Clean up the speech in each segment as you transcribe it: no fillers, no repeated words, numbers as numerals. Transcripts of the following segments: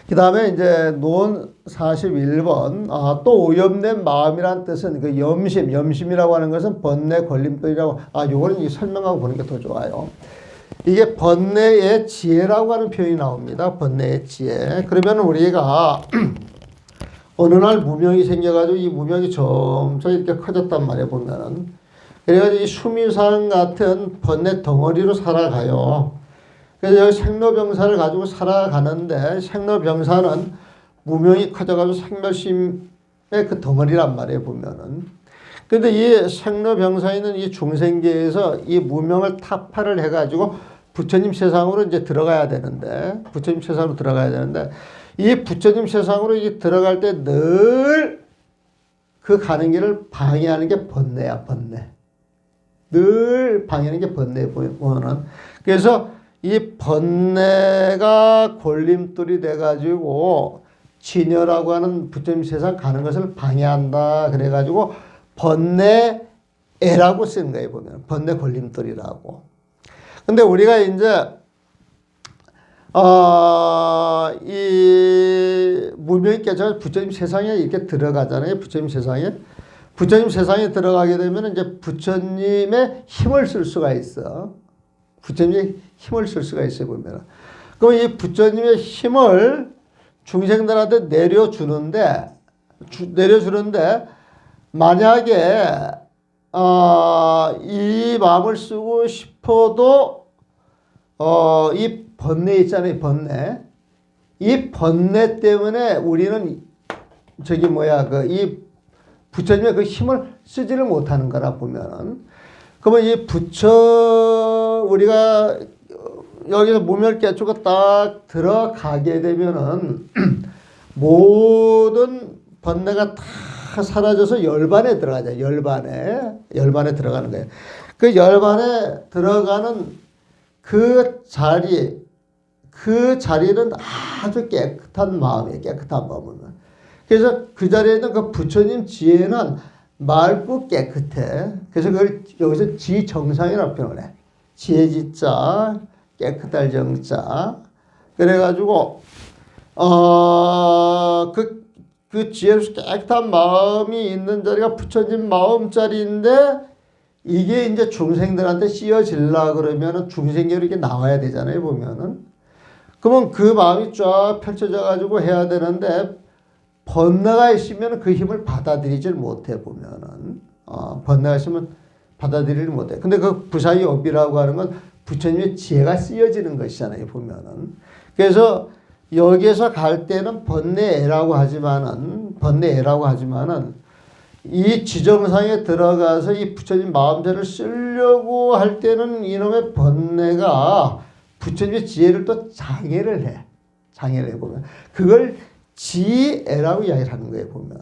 그 다음에 이제 논 41번. 또 오염된 마음이란 뜻은 그 염심이라고 하는 것은 번뇌 걸림돌이라고. 요거는 설명하고 보는 게 더 좋아요. 이게 번뇌의 지혜라고 하는 표현이 나옵니다. 번뇌의 지혜. 그러면 우리가 어느 날 무명이 생겨가지고 이 무명이 점점 이렇게 커졌단 말이에요, 보면은. 그래가지고 이 수미산 같은 번뇌 덩어리로 살아가요. 그래서 여기 생로병사를 가지고 살아가는데, 생로병사는 무명이 커져가지고 생멸심의 그 덩어리란 말이에요, 보면은. 근데 이 생로병사에 있는 이 중생계에서 이 무명을 타파를 해가지고 부처님 세상으로 이제 들어가야 되는데, 부처님 세상으로 들어가야 되는데, 이 부처님 세상으로 이게 들어갈 때 늘 그 가는 길을 방해하는 게 번뇌야, 번뇌. 늘 방해하는 게 번뇌 보면은. 그래서 이 번뇌가 걸림돌이 돼가지고 진여라고 하는 부처님 세상 가는 것을 방해한다. 그래가지고 번뇌애라고 쓰는 거예요, 보면. 번뇌 걸림돌이라고. 근데 우리가 이제 이 무명이 깨져 부처님 세상에 이렇게 들어가잖아요. 부처님 세상에. 부처님 세상에 들어가게 되면 이제 부처님의 힘을 쓸 수가 있어. 부처님의 힘을 쓸 수가 있어요, 보면. 그럼 이 부처님의 힘을 중생들한테 내려주는데, 만약에, 이 마음을 쓰고 싶어도, 이 번뇌 있잖아요, 번뇌. 이 번뇌 때문에 우리는 이 부처님의 그 힘을 쓰지를 못하는 거라 보면은. 그러면 이 우리가 여기서 무명을 깨주고 딱 들어가게 되면은 모든 번뇌가 다 사라져서 열반에 들어가죠. 열반에 들어가는 거예요. 그 열반에 들어가는 그 자리는 아주 깨끗한 마음이에요. 깨끗한 마음은. 그래서 그 자리에 있는 그 부처님 지혜는 맑고 깨끗해. 그래서 그걸 여기서 지정상이라고 표현을 해. 지혜지자, 깨끗할 정자. 그래가지고, 그 지혜로서 깨끗한 마음이 있는 자리가 부처님 마음자리인데, 이게 이제 중생들한테 씌워질라 그러면은 중생계로 이렇게 나와야 되잖아요, 보면은. 그러면 그 마음이 쫙 펼쳐져가지고 해야 되는데, 번뇌가 있으면 그 힘을 받아들이질 못해, 보면은. 번뇌가 있으면 받아들이지 못해. 근데 그 부사의 업이라고 하는 건 부처님의 지혜가 쓰여지는 것이잖아요, 보면은. 그래서 여기에서 갈 때는 번뇌애라고 하지만은, 이 지정상에 들어가서 이 부처님 마음자를 쓰려고 할 때는 이놈의 번뇌가 부처님의 지혜를 또 장애를 해. 장애를 해보면. 그걸 지혜라고 이야기를 하는 거예요, 보면.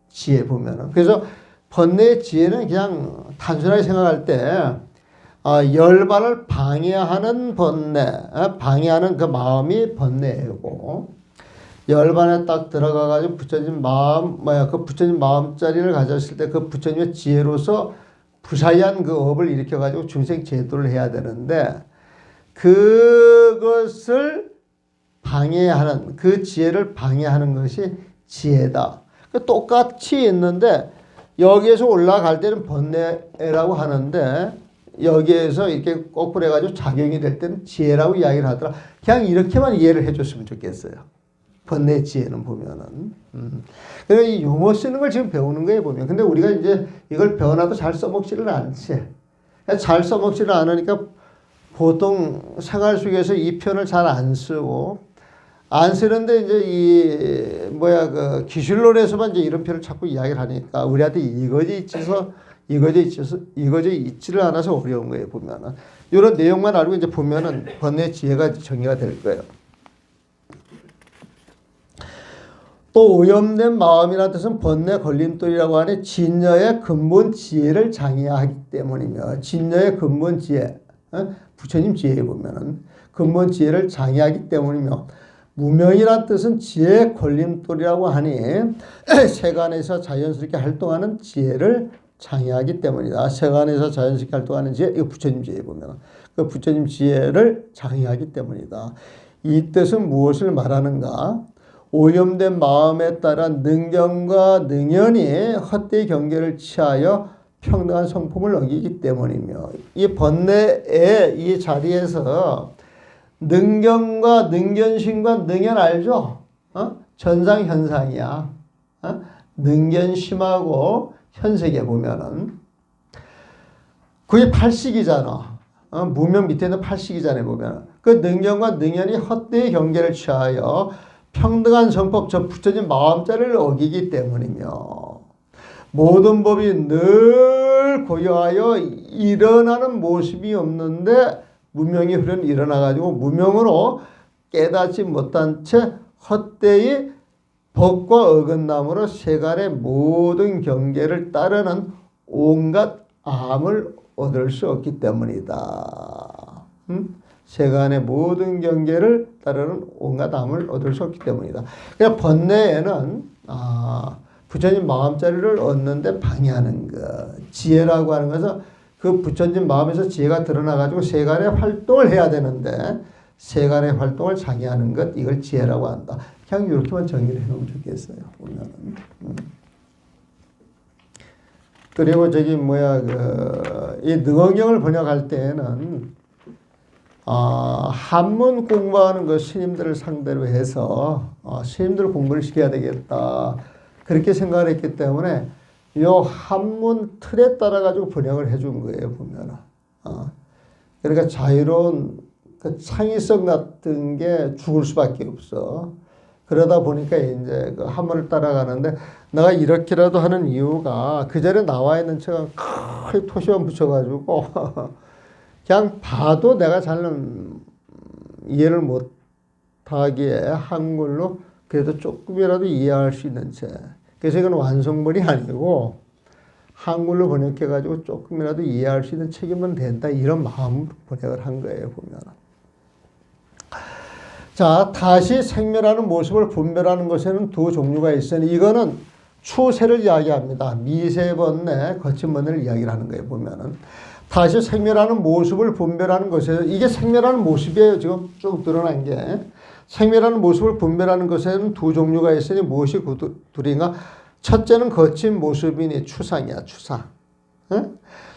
지혜 보면은. 그래서 번뇌의 지혜는 그냥 단순하게 생각할 때, 열반을 방해하는 방해하는 그 마음이 번뇌고, 열반에 딱 들어가가지고 부처님 그 부처님 마음자리를 가졌을 때 그 부처님의 지혜로서 부사의한 그 업을 일으켜가지고 중생 제도를 해야 되는데, 그것을 방해하는, 그 지혜를 방해하는 것이 지혜다. 똑같이 있는데, 여기에서 올라갈 때는 번뇌라고 하는데, 여기에서 이렇게 거꾸로 해가지고 작용이 될 때는 지혜라고 이야기를 하더라. 그냥 이렇게만 이해를 해줬으면 좋겠어요. 번뇌 지혜는 보면은. 그러니까 이 용어 쓰는 걸 지금 배우는 거예요, 보면. 근데 우리가 이제 이걸 배워놔도 잘 써먹지를 않지. 잘 써먹지를 않으니까 보통 생활 속에서 이 표현을 잘 안 쓰고, 안 쓰는데 이제 그 기술론에서만 이제 이런 표현을 자꾸 이야기를 하니까 우리한테 이거지 있지를 않아서 어려운 거예요, 보면은. 이런 내용만 알고 이제 보면은 번뇌 지혜가 정리가 될 거예요. 또 오염된 마음이라는 뜻은 번뇌 걸림돌이라고 하는 진여의 근본 지혜를 장애하기 때문이며, 진여의 근본 지혜, 부처님 지혜에 보면은 근본 지혜를 장애하기 때문이며, 무명이란 뜻은 지혜의 걸림돌이라고 하니 세간에서 자연스럽게 활동하는 지혜를 장애하기 때문이다. 세간에서 자연스럽게 활동하는 지혜, 이거 부처님 지혜에 보면 그 부처님 지혜를 장애하기 때문이다. 이 뜻은 무엇을 말하는가? 오염된 마음에 따라 능경과 능연이 헛되이 경계를 취하여 평등한 성품을 어기기 때문이며, 이 번뇌의 이 자리에서 능경과 능견심과 능연 알죠? 전상현상이야. 능견심하고 현세계 보면은 그게 팔식이잖아. 무명 밑에는 팔식이잖아요. 보면 그 능경과 능연이 헛되이 경계를 취하여 평등한 성법, 저 부처님 마음자리를 어기기 때문이며, 모든 법이 늘 고요하여 일어나는 모습이 없는데 무명이 흐르는 일어나가지고 무명으로 깨닫지 못한 채 헛되이 법과 어긋남으로 세간의 모든 경계를 따르는 온갖 암을 얻을 수 없기 때문이다. 세간의 모든 경계를 따르는 온갖 암을 얻을 수 없기 때문이다. 그냥 번뇌에는 부처님 마음자리를 얻는데 방해하는 것, 지혜라고 하는 것은 그 부처님 마음에서 지혜가 드러나가지고 세간의 활동을 해야 되는데 세간의 활동을 장애하는 것, 이걸 지혜라고 한다. 그냥 이렇게만 정의를 해놓으면 좋겠어요. 보면은. 그리고 저기 이 능언경을 번역할 때에는 한문 공부하는 그 스님들을 상대로 해서 스님들 공부를 시켜야 되겠다. 그렇게 생각을 했기 때문에 요 한문 틀에 따라 가지고 번역을 해준 거예요. 보면은. 그러니까 자유로운 그 창의성 같은 게 죽을 수밖에 없어. 그러다 보니까 이제 그 한문을 따라가는데, 내가 이렇게라도 하는 이유가 그 전에 나와 있는 책은 크게 토시만 붙여가지고 그냥 봐도 내가 잘 이해를 못하기에 한글로 그래도 조금이라도 이해할 수 있는 책. 그래서 이건 완성본이 아니고 한글로 번역해가지고 조금이라도 이해할 수 있는 책이면 된다. 이런 마음으로 번역을 한 거예요. 보면. 자, 다시 생멸하는 모습을 분별하는 것에는 두 종류가 있으니, 이거는 추세를 이야기합니다. 미세번뇌, 거친번뇌를 이야기를 하는 거예요. 보면은. 다시 생멸하는 모습을 분별하는 것에, 이게 생멸하는 모습이에요. 지금 쭉 드러난 게. 생멸하는 모습을 분별하는 것에는 두 종류가 있으니 무엇이 둘인가? 첫째는 거친 모습이니 추상이야. 추상.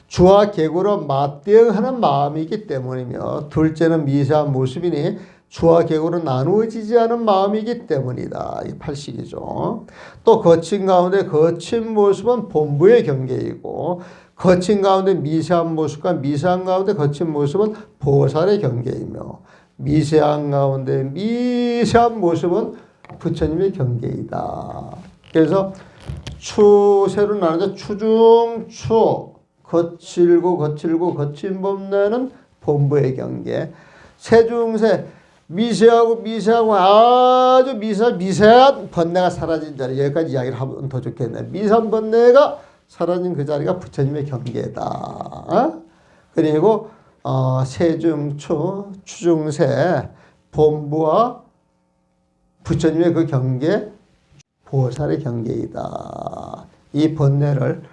주와 객으로 맞대응하는 마음이기 때문이며, 둘째는 미세한 모습이니 주와 객으로 나누어지지 않은 마음이기 때문이다. 이 팔식이죠. 또 거친 가운데 거친 모습은 본부의 경계이고, 거친 가운데 미세한 모습과 미세한 가운데 거친 모습은 보살의 경계이며, 미세한 가운데 미세한 모습은 부처님의 경계이다. 그래서 추세로 나누자 추중추, 거칠고 거친 법뇌는 본부의 경계, 세중세, 미세하고 아주 미세한 번뇌가 사라진 자리, 여기까지 이야기를 하면 더 좋겠네. 미세한 번뇌가 사라진 그 자리가 부처님의 경계다. 그리고 세중추, 추중세, 본부와 부처님의 그 경계, 보살의 경계이다. 이 번뇌를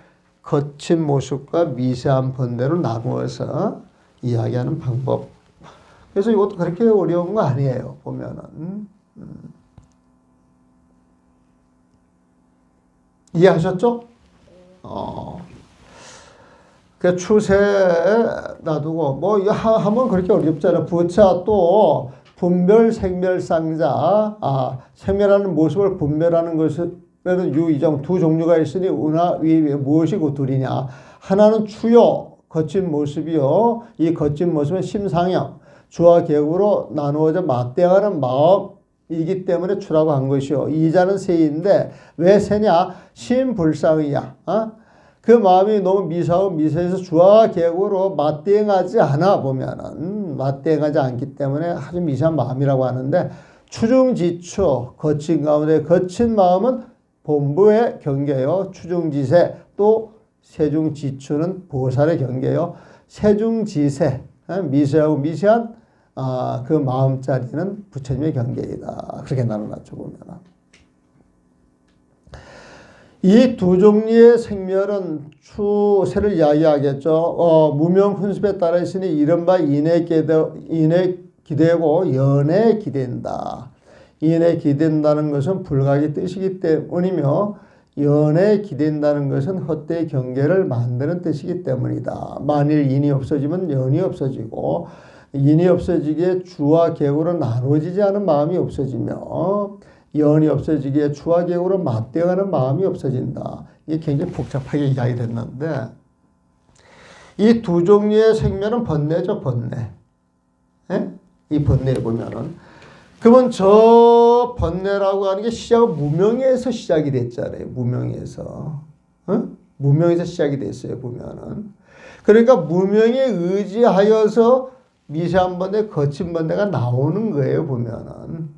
거친 모습과 미세한 번뇌로 나누어서 이야기하는 방법. 그래서 이것도 그렇게 어려운 거 아니에요. 보면은. 이해하셨죠? 그 추세 놔두고, 하면 그렇게 어렵잖아. 부차 또 분별, 생멸상자, 생멸하는 모습을 분별하는 것은 유이정 두 종류가 있으니 우나 위 무엇이 그 둘이냐? 하나는 추요, 거친 모습이요. 이 거친 모습은 심상형, 주와 객으로 나누어져 맞대응하는 마음이기 때문에 추라고 한 것이요. 이자는 세인데 왜 세냐? 심불상이야. 그 마음이 너무 미사하고 미세해서 주와 객으로 맞대응하지 않아. 보면은 맞대응하지 않기 때문에 아주 미세한 마음이라고 하는데, 추중지추, 거친 가운데 거친 마음은 본부의 경계요. 추중지세, 또 세중지추는 보살의 경계요. 세중지세, 미세하고 미세한 그 마음자리는 부처님의 경계이다. 그렇게 나눠놨죠. 보면은. 이 두 종류의 생멸은 추세를 이야기하겠죠. 무명 훈습에 따라 있으니 이른바 인해계도 기대고 연에 기댄다. 연에 기댄다는 것은 불가기 뜻이기 때문이며 연에 기댄다는 것은 헛되이 경계를 만드는 뜻이기 때문이다. 만일 인이 없어지면 연이 없어지고 인이 없어지기에 주와 객으로 나눠지지 않은 마음이 없어지며 연이 없어지기에 주와 객으로 맞대어가는 마음이 없어진다. 이게 굉장히 복잡하게 이야기됐는데 이 두 종류의 생멸은 번뇌죠. 번뇌. 예? 이 번뇌에 보면은 그러면 저 번뇌라고 하는 게 시작은 무명에서 시작이 됐잖아요. 무명에서. 무명에서 시작이 됐어요. 보면은. 그러니까 무명에 의지하여서 미세한 번뇌, 거친 번뇌가 나오는 거예요. 보면은.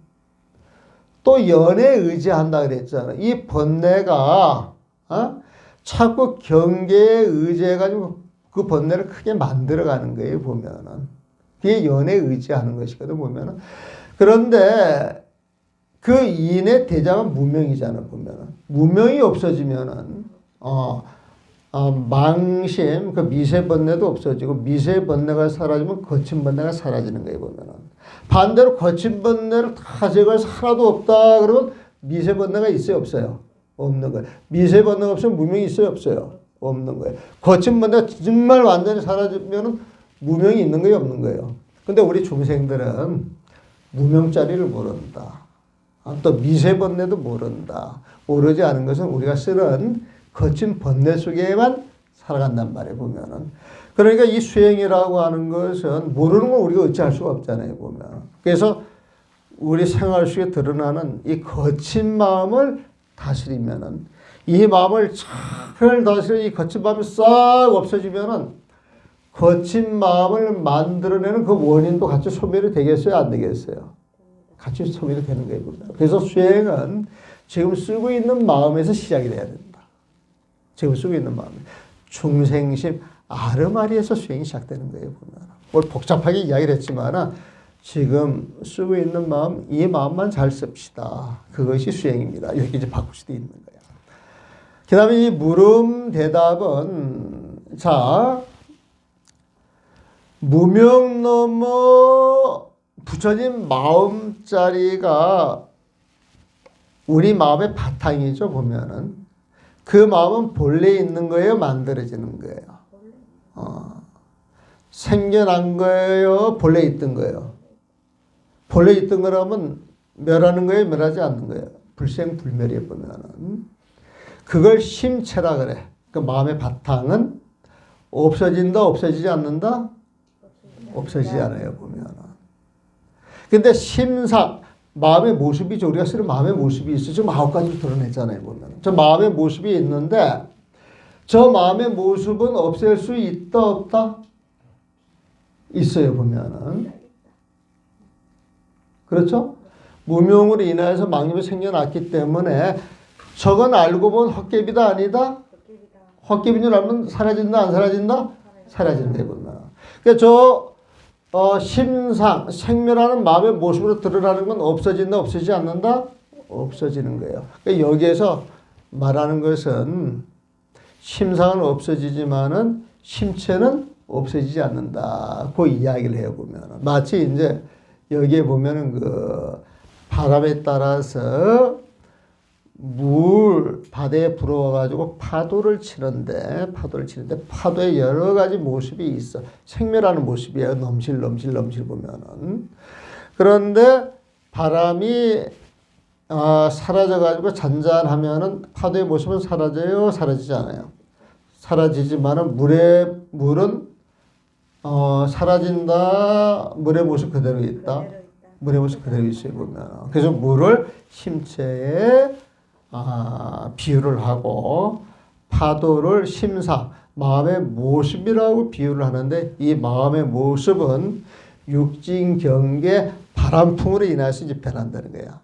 또 연에 의지한다 그랬잖아요. 이 번뇌가 자꾸 경계에 의지해가지고 그 번뇌를 크게 만들어가는 거예요. 보면은. 그게 연에 의지하는 것이거든. 보면은. 그런데 그 인의 대장은 무명이잖아. 보면은. 무명이 없어지면은 망심, 그 미세 번뇌도 없어지고 미세 번뇌가 사라지면 거친 번뇌가 사라지는 거예요. 보면은. 반대로 거친 번뇌를 다 제거해서 하나도 없다 그러면 미세 번뇌가 있어요. 없어요? 없는 거예요. 미세 번뇌가 없으면 무명이 있어요. 없어요? 없는 거예요. 거친 번뇌가 정말 완전히 사라지면은 무명이 있는 거예요. 없는 거예요. 근데 우리 중생들은 무명자리를 모른다. 또 미세 번뇌도 모른다. 모르지 않은 것은 우리가 쓰는 거친 번뇌 속에만 살아간단 말이에요. 보면은. 그러니까 이 수행이라고 하는 것은 모르는 건 우리가 어찌할 수가 없잖아요. 보면. 그래서 우리 생활 속에 드러나는 이 거친 마음을 다스리면은 이 마음을 잘 다스려 이 거친 마음이 싹 없어지면은 거친 마음을 만들어내는 그 원인도 같이 소멸이 되겠어요? 안 되겠어요? 같이 소멸이 되는 거예요. 그래서 수행은 지금 쓰고 있는 마음에서 시작이 돼야 된다. 지금 쓰고 있는 마음. 중생심 아르마리에서 수행이 시작되는 거예요. 보면. 뭘 복잡하게 이야기를 했지만 지금 쓰고 있는 마음, 이 마음만 잘 씁시다. 그것이 수행입니다. 이렇게 이제 바꿀 수도 있는 거예요. 그 다음에 이 물음 대답은 자 무명 넘어 붙여진 마음자리가 우리 마음의 바탕이죠. 보면은 그 마음은 본래 있는 거예요. 만들어지는 거예요. 생겨난 거예요. 본래 있던 거예요. 본래 있던 거라면 멸하는 거예요. 멸하지 않는 거예요. 불생불멸이에요. 보면은 그걸 심체라 그래. 그 마음의 바탕은 없어진다. 없어지지 않는다. 없어지지 않아요. 보면. 근데 심상 마음의 모습이죠. 우리가 쓰는 마음의 모습이 있어요. 지금 9가지로 드러냈잖아요. 보면. 저 마음의 모습이 있는데 저 마음의 모습은 없앨 수 있다 없다? 있어요. 보면은. 그렇죠? 무명으로 인하여서 망념이 생겨났기 때문에 저건 알고 본 헛개비다 아니다? 헛개비인 줄 알면 사라진다 안 사라진다? 사라지는 거예요. 보면. 그러니까 저 심상, 생멸하는 마음의 모습으로 드러나는 건 없어진다, 없어지지 않는다? 없어지는 거예요. 그러니까 여기에서 말하는 것은 심상은 없어지지만은 심체는 없어지지 않는다. 그 이야기를 해요, 보면. 마치 이제 여기에 보면은 그 바람에 따라서 물 바다에 불어와가지고 파도를 치는데 파도에 여러 가지 모습이 있어. 생멸하는 모습이에요. 넘실 보면은. 그런데 바람이 사라져가지고 잔잔하면은 파도의 모습은 사라져요? 사라지지 않아요? 사라지지만은 물은 사라진다. 물의 모습 그대로 있다. 물의 모습 그대로 있어요. 보면. 그래서 물을 심체에 비유를 하고 파도를 심상, 마음의 모습이라고 비유를 하는데 이 마음의 모습은 육진경계 바람풍으로 인해서 이제 변한다는 거야.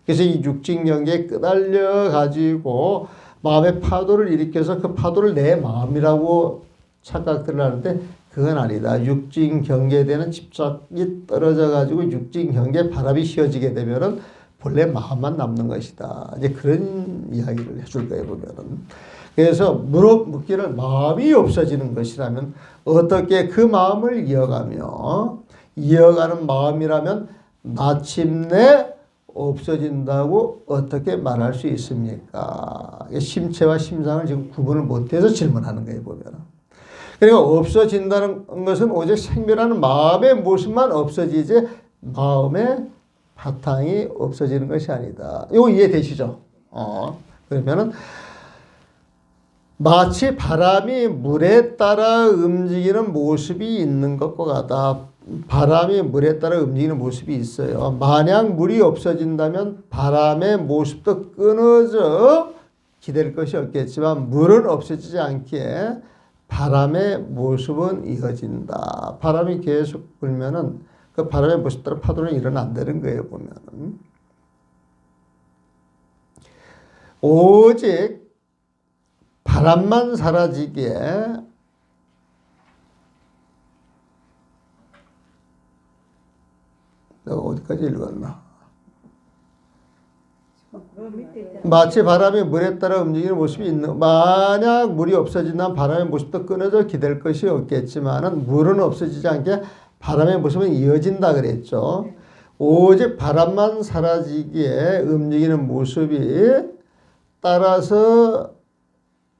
그래서 이 육진경계에 끄달려 가지고 마음의 파도를 일으켜서 그 파도를 내 마음이라고 착각들을 하는데 그건 아니다. 육진경계에 대한 집착이 떨어져 가지고 육진경계에 바람이 휘어지게 되면은 본래 마음만 남는 것이다. 이제 그런 이야기를 해줄 거예요, 보면은. 그래서 묻기를 마음이 없어지는 것이라면 어떻게 그 마음을 이어가며 이어가는 마음이라면 마침내 없어진다고 어떻게 말할 수 있습니까? 심체와 심상을 지금 구분을 못해서 질문하는 거예요, 보면. 그러니까 없어진다는 것은 오직 생멸하는 마음의 모습만 없어지지 마음의 바탕이 없어지는 것이 아니다. 이거 이해되시죠? 그러면은 마치 바람이 물에 따라 움직이는 모습이 있는 것과 같다. 바람이 물에 따라 움직이는 모습이 있어요. 만약 물이 없어진다면 바람의 모습도 끊어져 기댈 것이 없겠지만 물은 없어지지 않기에 바람의 모습은 이어진다. 바람이 계속 불면은 그 바람의 모습 따라 파도는 일어난다는 거예요, 보면은. 오직 바람만 사라지기에 내가 어디까지 읽었나? 마치 바람이 물에 따라 움직이는 모습이 있는, 만약 물이 없어진다면 바람의 모습도 끊어져 기댈 것이 없겠지만은 물은 없어지지 않게 바람의 모습은 이어진다 그랬죠. 오직 바람만 사라지기에 움직이는 모습이 따라서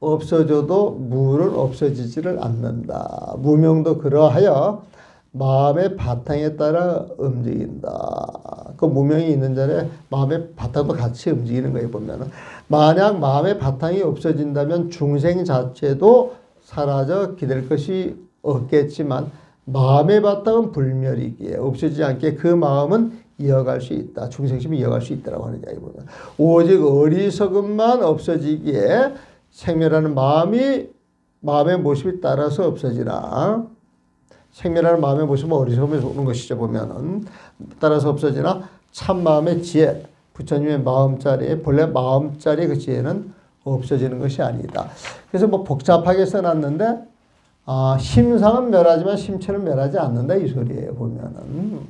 없어져도 물은 없어지지를 않는다. 무명도 그러하여 마음의 바탕에 따라 움직인다. 그 무명이 있는 자리에 마음의 바탕도 같이 움직이는 거예요, 보면은. 만약 마음의 바탕이 없어진다면 중생 자체도 사라져 기댈 것이 없겠지만 마음의 바탕은 불멸이기에 없어지지 않게 그 마음은 이어갈 수 있다. 중생심이 이어갈 수 있다라고 하는 이야기 보면. 오직 어리석음만 없어지기에 생멸하는 마음의 모습이 따라서 없어지나. 생멸하는 마음의 모습은 어리석음에서 오는 것이죠, 보면은. 따라서 없어지나 참마음의 지혜, 부처님의 마음자리에, 본래 마음자리의 그 지혜는 없어지는 것이 아니다. 그래서 뭐 복잡하게 써놨는데, 심상은 멸하지만 심체는 멸하지 않는다, 이 소리예요, 보면은.